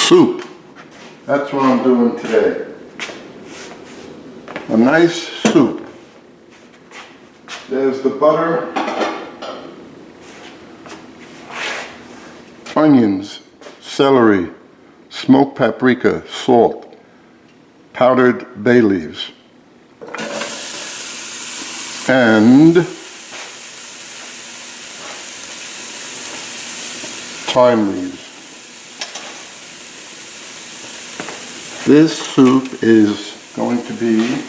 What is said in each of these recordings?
soup. That's what I'm doing today. A nice soup. There's the butter, onions, celery, smoked paprika, salt, powdered bay leaves, and thyme leaves. This soup is going to be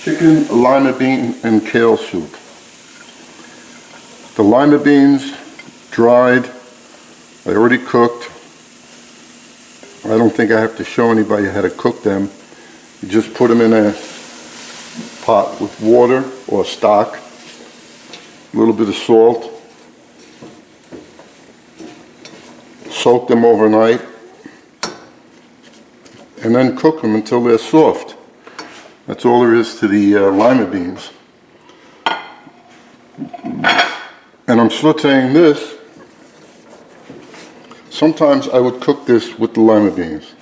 chicken, lima bean, and kale soup. The lima beans, dried, I already cooked. I don't think I have to show anybody how to cook them. You just put them in a pot with water or stock, a little bit of salt, soak them overnight, and then cook them until they're soft. That's all there is to the lima beans. And I'm sauteing this. Sometimes I would cook this with the lima beans.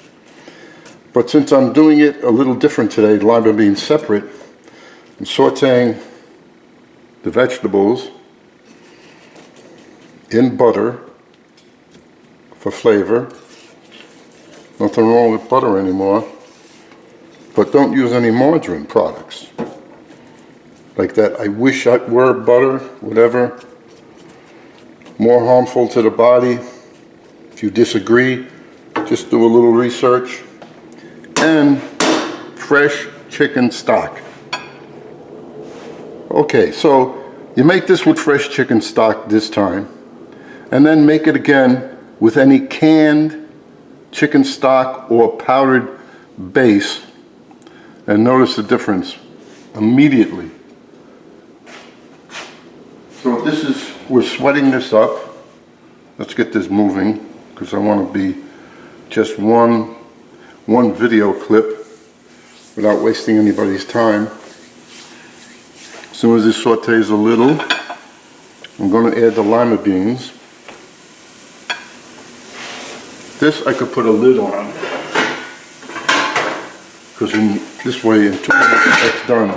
But since I'm doing it a little different today, lima beans separate, I'm sauteing the vegetables in butter for flavor. Nothing wrong with butter anymore. But don't use any margarine products. Like that, I wish I were butter, whatever. More harmful to the body. If you disagree, just do a little research. And fresh chicken stock. Okay, so you make this with fresh chicken stock this time. And then make it again with any canned chicken stock or powdered base. And notice the difference immediately. So this is, we're sweating this up. Let's get this moving because I want to be just one video clip without wasting anybody's time. As soon as this sautés a little, I'm going to add the lima beans. This I could put a lid on, because in this way in 2 minutes it's done.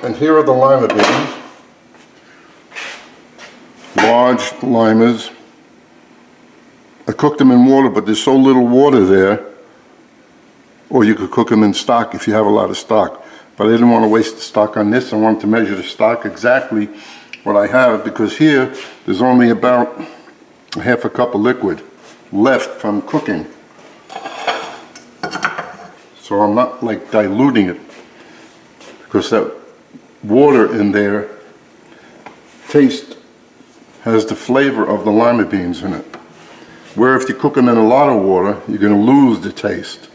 And here are the lima beans. Large limas. I cooked them in water, but there's so little water there. Or you could cook them in stock if you have a lot of stock. But I didn't want to waste the stock on this. I wanted to measure the stock exactly what I have, because here there's only about a half a cup of liquid left from cooking. So I'm not like diluting it, because that water in there has the flavor of the lima beans in it. Where if you cook them in a lot of water, you're going to lose the taste.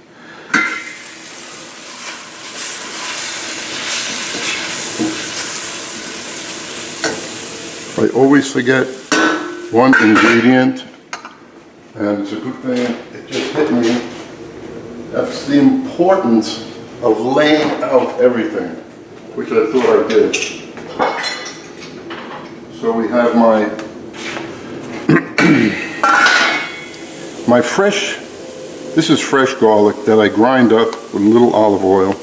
I always forget one ingredient, and it's a good thing it just hit me. That's the importance of laying out everything, which I thought I did. So we have my fresh, this is fresh garlic that I grind up with a little olive oil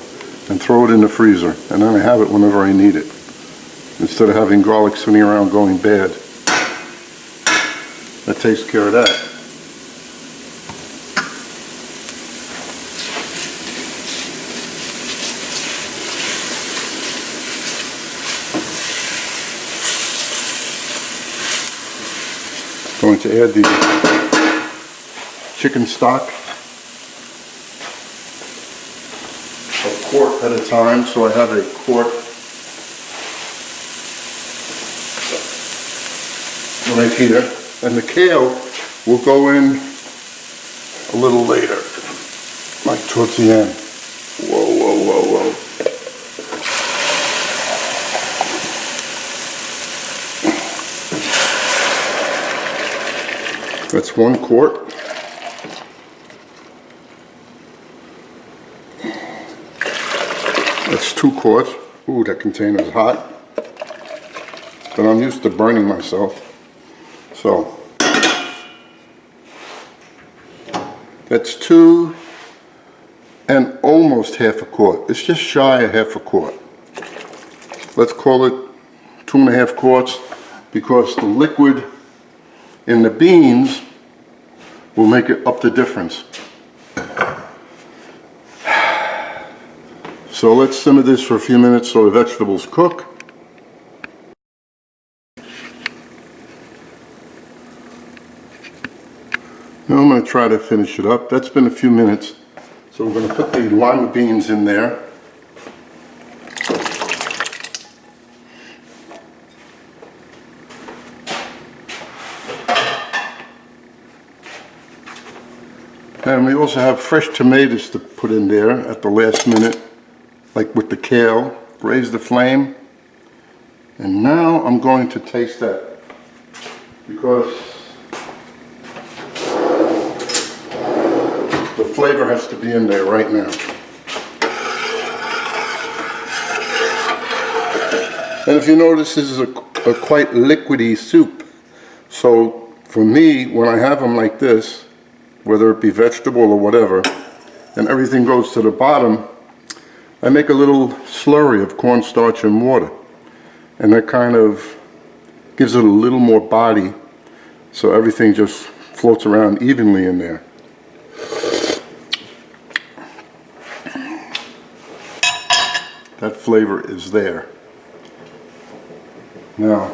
and throw it in the freezer, and then I have it whenever I need it, instead of having garlic sitting around going bad. That takes care of that. Going to add the chicken stock, a quart at a time, so I have a quart right here, and the kale will go in a little later, like towards the end. Whoa, whoa, whoa, whoa. That's 1 quart. That's 2 quarts. Ooh, that container's hot. But I'm used to burning myself. So, That's 2 and almost half a quart. It's just shy of half a quart. Let's call it 2.5 quarts because the liquid in the beans will make it up the difference. So let's simmer this for a few minutes so the vegetables cook. Now I'm going to try to finish it up. That's been a few minutes. So we're going to put the lima beans in there. And we also have fresh tomatoes to put in there at the last minute, like with the kale. Raise the flame. And now I'm going to taste that because the flavor has to be in there right now. And if you notice, this is a quite liquidy soup. So for me, when I have them like this, whether it be vegetable or whatever, and everything goes to the bottom, I make a little slurry of cornstarch and water. And that kind of gives it a little more body, so everything just floats around evenly in there. That flavor is there. Now,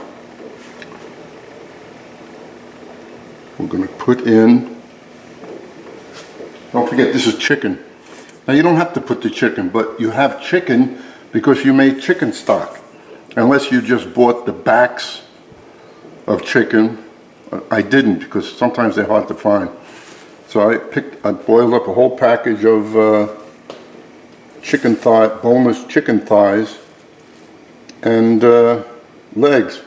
we're going to put in, don't forget this is chicken. Now you don't have to put the chicken, but you have chicken because you made chicken stock. Unless you just bought the backs of chicken. I didn't because sometimes they're hard to find. So I boiled up a whole package of chicken thigh, boneless chicken thighs and legs.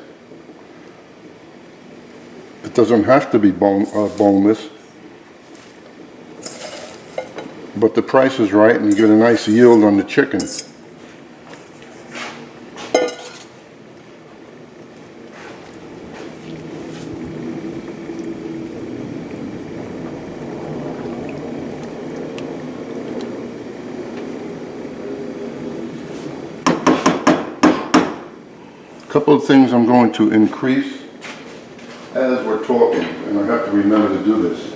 It doesn't have to be boneless, but the price is right and you get a nice yield on the chicken. A couple of things I'm going to increase as we're talking, and I have to remember to do this.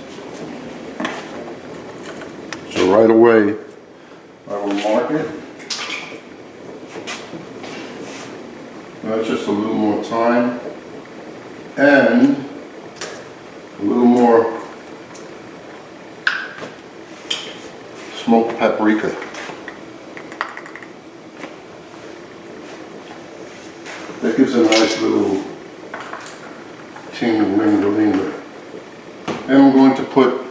So right away, I will mark it. That's just a little more thyme and a little more smoked paprika. That gives a nice little ting-a-ling-a-ling. And I'm going to put,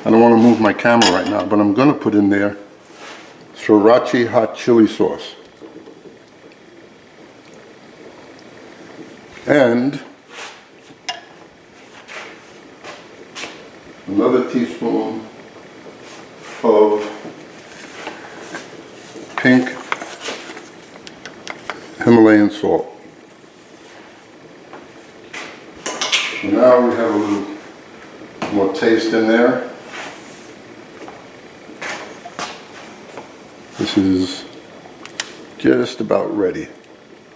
I don't want to move my camera right now, but I'm going to put in there sriracha hot chili sauce. And another teaspoon of pink Himalayan salt. So now we have a little more taste in there. This is just about ready.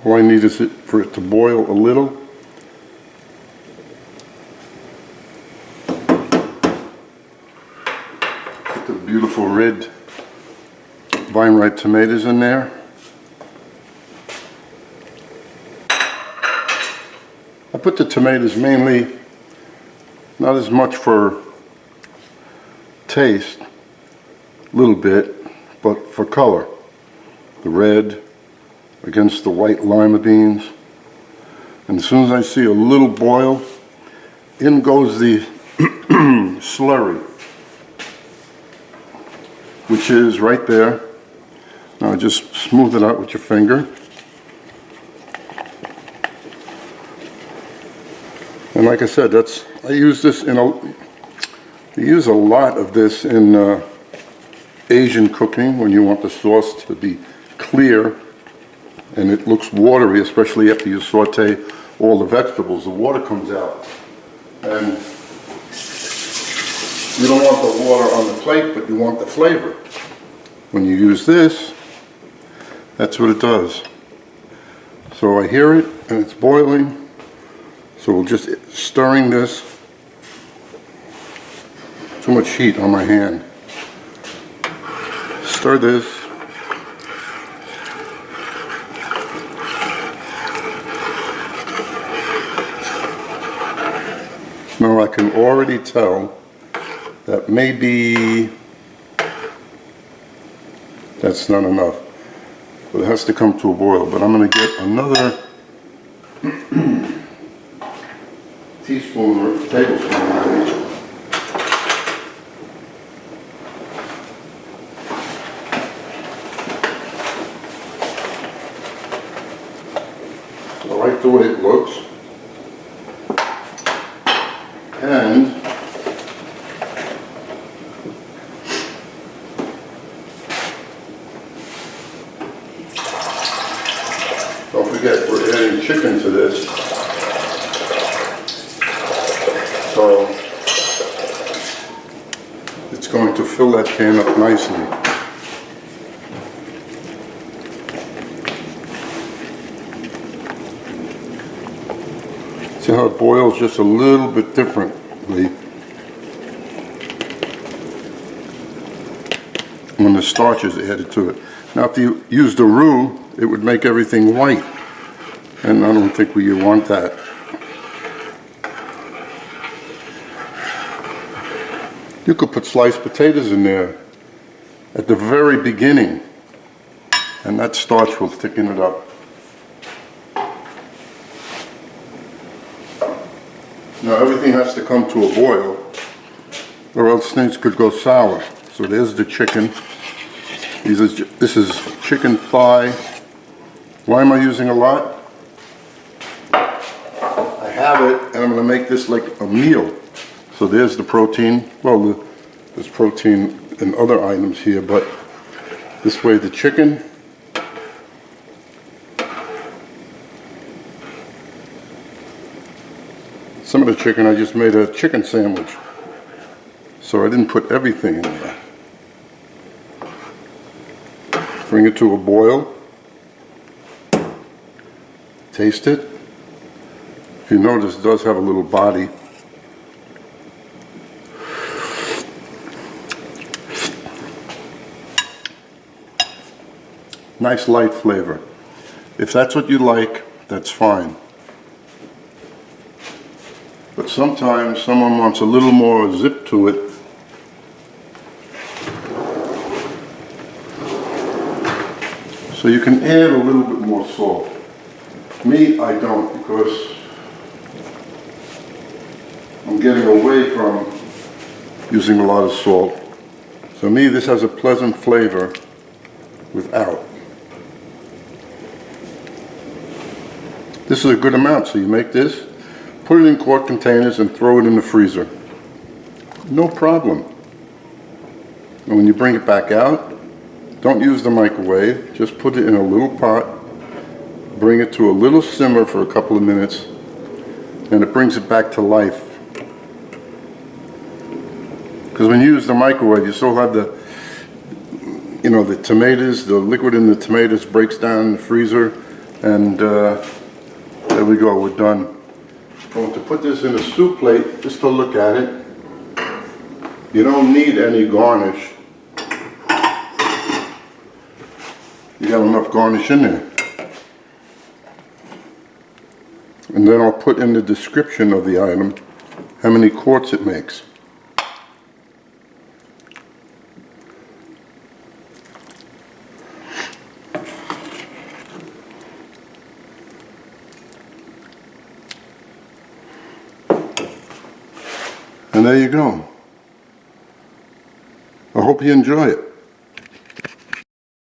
All I need is for it to boil a little. Put the beautiful red vine ripe tomatoes in there. I put the tomatoes mainly, not as much for taste, a little bit, but for color. The red against the white lima beans. And as soon as I see a little boil, in goes the slurry, which is right there. Now just smooth it out with your finger. And like I said, I use this you use a lot of this in Asian cooking when you want the sauce to be clear and it looks watery, especially after you saute all the vegetables. The water comes out. And You don't want the water on the plate, but you want the flavor. When you use this, that's what it does. So I hear it and it's boiling. So we're just stirring this. Too much heat on my hand. Stir this. Now I can already tell that maybe that's not enough. But it has to come to a boil. But I'm going to get another teaspoon or tablespoon. I like the way it looks. And don't forget, we're adding chicken to this. So it's going to fill that pan up nicely. See how it boils just a little bit differently when the starch is added to it. Now if you use the roux, it would make everything white, and I don't think we want that. You could put sliced potatoes in there at the very beginning, and that starch will thicken it up. Now everything has to come to a boil, or else things could go sour. So there's the chicken. This is chicken thigh. Why am I using a lot? I have it, and I'm going to make this like a meal. So there's the protein. Well, there's protein in other items here, but this way the chicken. Some of the chicken, I just made a chicken sandwich. So I didn't put everything in there. Bring it to a boil. Taste it. If you notice, it does have a little body. Nice light flavor. If that's what you like, that's fine. But sometimes someone wants a little more zip to it. So you can add a little bit more salt. Me, I don't, because I'm getting away from using a lot of salt. So me, this has a pleasant flavor without. This is a good amount, so you make this, put it in quart containers and throw it in the freezer. No problem. And when you bring it back out, don't use the microwave, just put it in a little pot, bring it to a little simmer for a couple of minutes, and it brings it back to life. Because when you use the microwave, you still have the, you know, the tomatoes, the liquid in the tomatoes breaks down in the freezer, and there we go, we're done. I'm going to put this in a soup plate just to look at it. You don't need any garnish. You got enough garnish in there. And then I'll put in the description of the item how many quarts it makes. And there you go. I hope you enjoy it.